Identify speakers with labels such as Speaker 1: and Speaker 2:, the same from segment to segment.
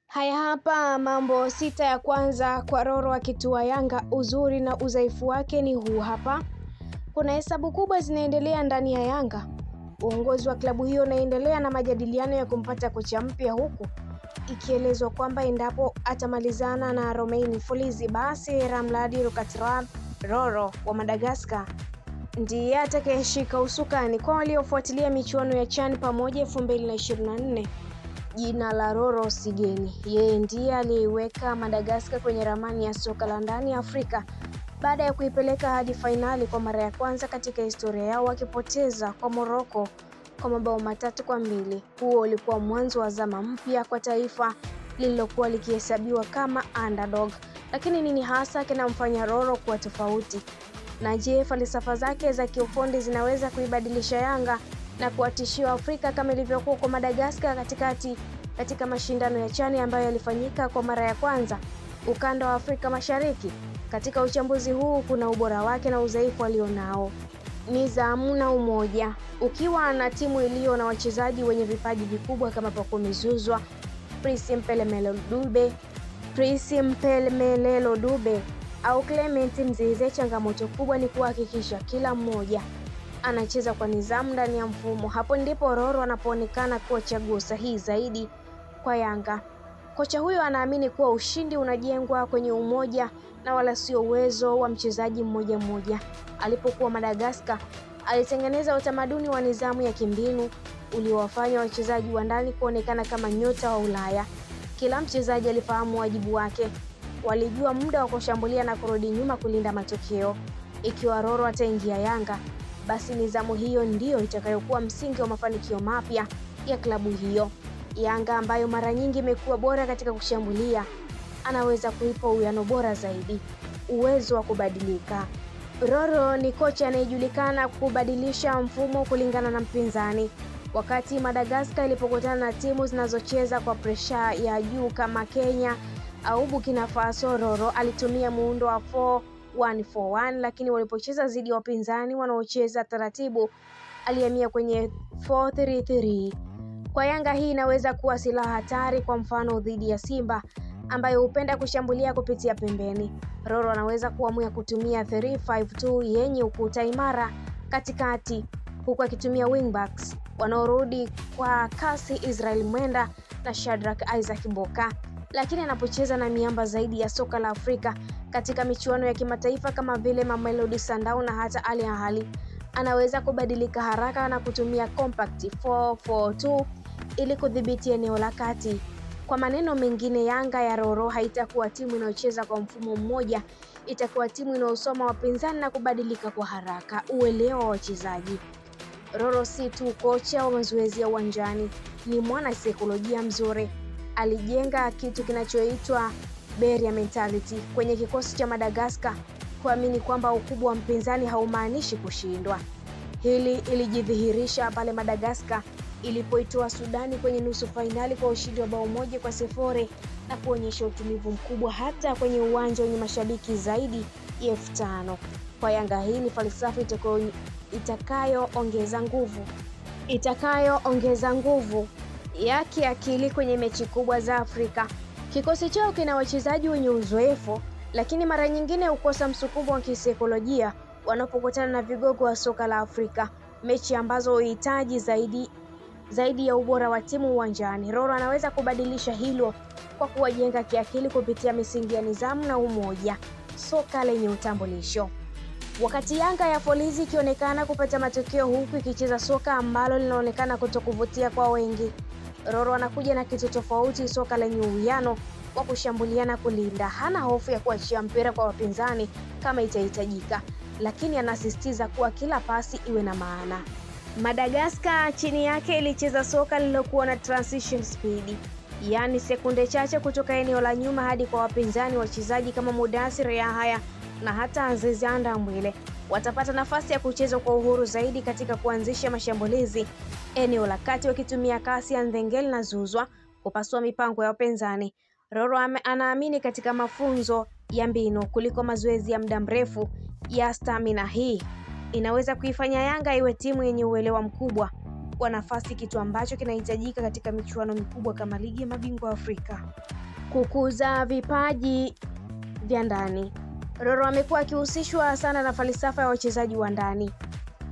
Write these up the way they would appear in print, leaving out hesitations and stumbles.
Speaker 1: Haya hapa mambo sita ya kwanza kwa Roro akitua Yanga. Uzuri na udhaifu wake ni huu hapa. Kuna hesabu kubwa zinaendelea ndani ya Yanga. Uongozi wa klabu hiyo unaendelea na majadiliano ya kumpata kocha mpya, huku ikielezwa kwamba endapo atamalizana na Romain Folz, basi Ramladi Rukatrat Roro wa Madagascar ndiye atakayeshika usukani. Kwa waliofuatilia michuano ya CHAN pamoja 2024, jina la Roro si geni. Yeye ndiye aliyeweka Madagascar kwenye ramani ya soka la ndani Afrika baada ya kuipeleka hadi fainali kwa mara ya kwanza katika historia yao, wakipoteza kwa Morocco kwa mabao 3-2. Huo ulikuwa mwanzo wa zama mpya kwa taifa lililokuwa likihesabiwa kama underdog. Lakini nini hasa kinamfanya Roro kuwa tofauti? Na je, falsafa zake za kiufundi zinaweza kuibadilisha Yanga na kuwatishia Afrika kama ilivyokuwa kwa Madagascar katika mashindano ya CHAN ambayo yalifanyika kwa mara ya kwanza ukanda wa Afrika Mashariki? Katika uchambuzi huu kuna ubora wake na udhaifu alionao, nidhamu na umoja. Ukiwa na timu iliyo na wachezaji wenye vipaji vikubwa kama Pacome Zouzoua, Prince Mpelemelo Dube au Clement Mzize, changamoto kubwa ni kuhakikisha kila mmoja anacheza kwa nidhamu ndani ya mfumo. Hapo ndipo Roro anapoonekana kuwa chaguo sahihi zaidi kwa Yanga. Kocha huyo anaamini kuwa ushindi unajengwa kwenye umoja na wala sio uwezo wa mchezaji mmoja mmoja. Alipokuwa Madagascar, alitengeneza utamaduni wa nidhamu ya kimbinu uliowafanya wachezaji wa ndani kuonekana kama nyota wa Ulaya. Kila mchezaji alifahamu wajibu wake, walijua muda wa kushambulia na kurudi nyuma kulinda matokeo. Ikiwa Roro ataingia Yanga, basi nidhamu hiyo ndiyo itakayokuwa msingi wa mafanikio mapya ya klabu hiyo. Yanga ambayo mara nyingi imekuwa bora katika kushambulia, anaweza kuipa uwiano bora zaidi, uwezo wa kubadilika. Roro ni kocha anayejulikana kubadilisha mfumo kulingana na mpinzani. Wakati Madagascar ilipokutana na timu zinazocheza kwa presha ya juu kama Kenya au Burkina Faso, Roro alitumia muundo wa 4-1-4-1, lakini walipocheza dhidi ya wapinzani wanaocheza taratibu, alihamia kwenye 4-3-3. Kwa Yanga hii inaweza kuwa silaha hatari, kwa mfano dhidi ya Simba ambayo hupenda kushambulia kupitia pembeni. Roro anaweza kuamua kutumia 3-5-2 yenye ukuta imara katikati, huku akitumia wingbacks wanaorudi kwa kasi, Israel Mwenda na Shadrack Isaac Boka. Lakini anapocheza na miamba zaidi ya soka la Afrika katika michuano ya kimataifa kama vile Mamelodi Sundowns na hata Al Ahly, anaweza kubadilika haraka na kutumia compact 4-4-2 ili kudhibiti eneo la kati. Kwa maneno mengine, Yanga ya Roro haitakuwa timu inayocheza kwa mfumo mmoja, itakuwa timu inayosoma wapinzani na kubadilika kwa haraka. Uelewa wa wachezaji. Roro si tu kocha wa mazoezi ya uwanjani, ni mwana saikolojia mzuri. Alijenga kitu kinachoitwa barrier mentality kwenye kikosi cha Madagascar, kuamini kwamba ukubwa wa mpinzani haumaanishi kushindwa. Hili ilijidhihirisha pale Madagascar ilipoitoa Sudani kwenye nusu fainali kwa ushindi wa bao 1-0 na kuonyesha utulivu mkubwa hata kwenye uwanja wenye mashabiki zaidi ya 5,000. Kwa Yanga hii ni falsafa itakayoongeza nguvu ya kiakili kwenye mechi kubwa za Afrika. Kikosi chao kina wachezaji wenye uzoefu, lakini mara nyingine hukosa msukumo wa kisaikolojia wanapokutana na vigogo wa soka la Afrika, mechi ambazo huhitaji zaidi ya ubora wa timu uwanjani. Roro anaweza kubadilisha hilo kwa kuwajenga kiakili kupitia misingi ya nidhamu na umoja, soka lenye utambulisho. Wakati Yanga ya Folz ikionekana kupata matokeo huku ikicheza soka ambalo linaonekana kutokuvutia kwa wengi, Roro anakuja na kitu tofauti, soka lenye uwiano wa kushambulia na kulinda. Hana hofu ya kuachia mpira kwa wapinzani kama itahitajika, lakini anasisitiza kuwa kila pasi iwe na maana. Madagascar chini yake ilicheza soka lililokuwa na transition speed, yaani sekunde chache kutoka eneo la nyuma hadi kwa wapinzani. Wachezaji kama Mudathir Yahya na hata Aziz Ndambwile watapata nafasi ya kucheza kwa uhuru zaidi katika kuanzisha mashambulizi eneo la kati, wakitumia kasi ya Ndengel na Zouzoua kupasua mipango ya wapinzani. Roro anaamini katika mafunzo ya mbinu kuliko mazoezi ya muda mrefu ya stamina. Hii inaweza kuifanya Yanga iwe timu yenye uelewa mkubwa wa nafasi, kitu ambacho kinahitajika katika michuano mikubwa kama ligi ya mabingwa Afrika. Kukuza vipaji vya ndani. Roro amekuwa akihusishwa sana na falsafa ya wachezaji wa ndani.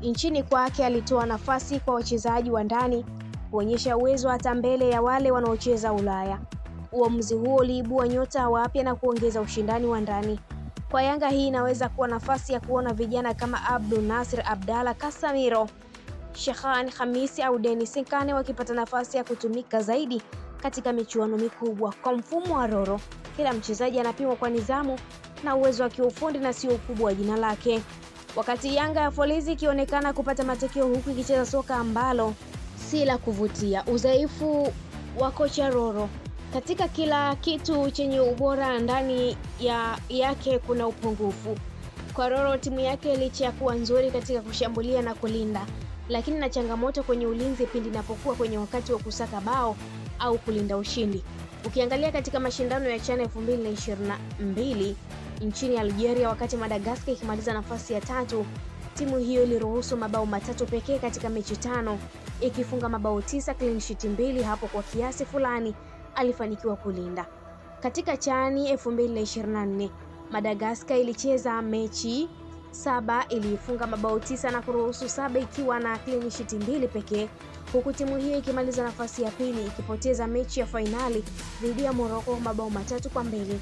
Speaker 1: Nchini kwake alitoa nafasi kwa wachezaji wa ndani kuonyesha uwezo hata mbele ya wale wanaocheza Ulaya. Uamuzi huo uliibua nyota wapya na kuongeza ushindani wa ndani. Kwa Yanga hii inaweza kuwa nafasi ya kuona vijana kama Abdul Nasir Abdalla, Casemiro, Shekhan Hamisi au Dennis Nkane wakipata nafasi ya kutumika zaidi katika michuano mikubwa. Kwa mfumo wa Roro, kila mchezaji anapimwa kwa nidhamu na uwezo wa kiufundi na sio ukubwa wa jina lake. Wakati Yanga ya Folezi ikionekana kupata matokeo huku ikicheza soka ambalo si la kuvutia. Udhaifu wa kocha Roro. Katika kila kitu chenye ubora ndani yake kuna upungufu. Kwa Roro, timu yake licha ya kuwa nzuri katika kushambulia na kulinda, lakini na changamoto kwenye ulinzi pindi inapokuwa kwenye wakati wa kusaka bao au kulinda ushindi. Ukiangalia katika mashindano ya CHAN 2022 nchini Algeria, wakati Madagascar ikimaliza nafasi ya 3, timu hiyo iliruhusu mabao 3 pekee katika mechi 5, ikifunga mabao 9, clean sheet 2. Hapo kwa kiasi fulani alifanikiwa kulinda. Katika CHAN 2024 Madagascar ilicheza mechi 7, ilifunga mabao 9 na kuruhusu 7 ikiwa na clean sheet 2 pekee, huku timu hiyo ikimaliza nafasi ya 2 ikipoteza mechi ya fainali dhidi ya Morocco mabao 3-2.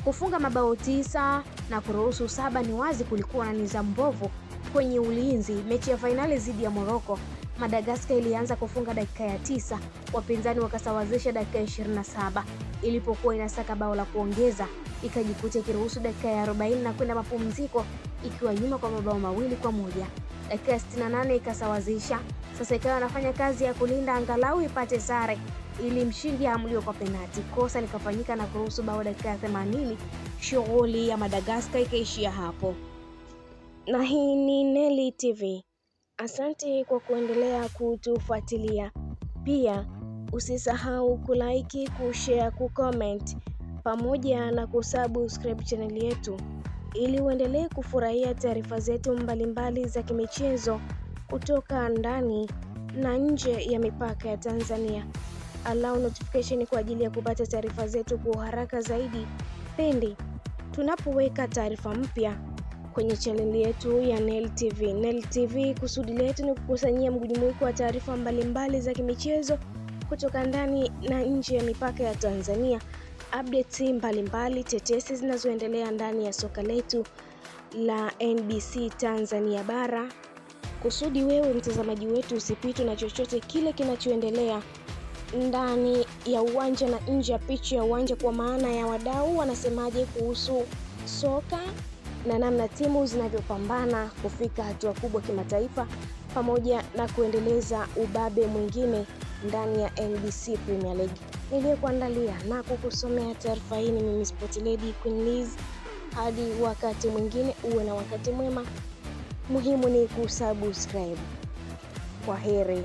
Speaker 1: Kufunga mabao 9 na kuruhusu 7 ni wazi kulikuwa na nidhamu mbovu kwenye ulinzi. Mechi ya fainali dhidi ya Morocco, Madagascar ilianza kufunga dakika ya 9, wapinzani wakasawazisha dakika ya 27. Ilipokuwa inasaka bao la kuongeza, ikajikuta ikiruhusu dakika ya 40 na kwenda mapumziko ikiwa nyuma kwa mabao 2-1. Dakika ya 68 ikasawazisha. Sasa ikawa anafanya kazi ya kulinda angalau ipate sare ili mshindi aamliwe kwa penalti. Kosa likafanyika na kuruhusu bao dakika ya 80. Shughuli ya Madagascar ikaishia hapo. Na hii ni Neli TV. Asante kwa kuendelea kutufuatilia. Pia usisahau kulike, kushare, kucomment pamoja na kusubscribe channel yetu ili uendelee kufurahia taarifa zetu mbalimbali za kimichezo kutoka ndani na nje ya mipaka ya Tanzania. Allow notification kwa ajili ya kupata taarifa zetu kwa haraka zaidi pindi tunapoweka taarifa mpya kwenye channel yetu ya Neli TV. Neli TV, kusudi letu ni kukusanyia mjumuiko wa taarifa mbalimbali za kimichezo kutoka ndani na nje ya mipaka ya Tanzania. Updates mbalimbali, tetesi zinazoendelea ndani ya soka letu la NBC Tanzania bara, kusudi wewe mtazamaji wetu usipitwe na chochote kile kinachoendelea ndani ya uwanja na nje ya pichi ya uwanja, kwa maana ya wadau wanasemaje kuhusu soka na namna timu zinavyopambana kufika hatua kubwa kimataifa, pamoja na kuendeleza ubabe mwingine ndani ya NBC Premier League. Niliyekuandalia na kukusomea taarifa hii ni mimi Sport Lady Queen Liz. Hadi wakati mwingine, uwe na wakati mwema. Muhimu ni kusubscribe. Kwaheri.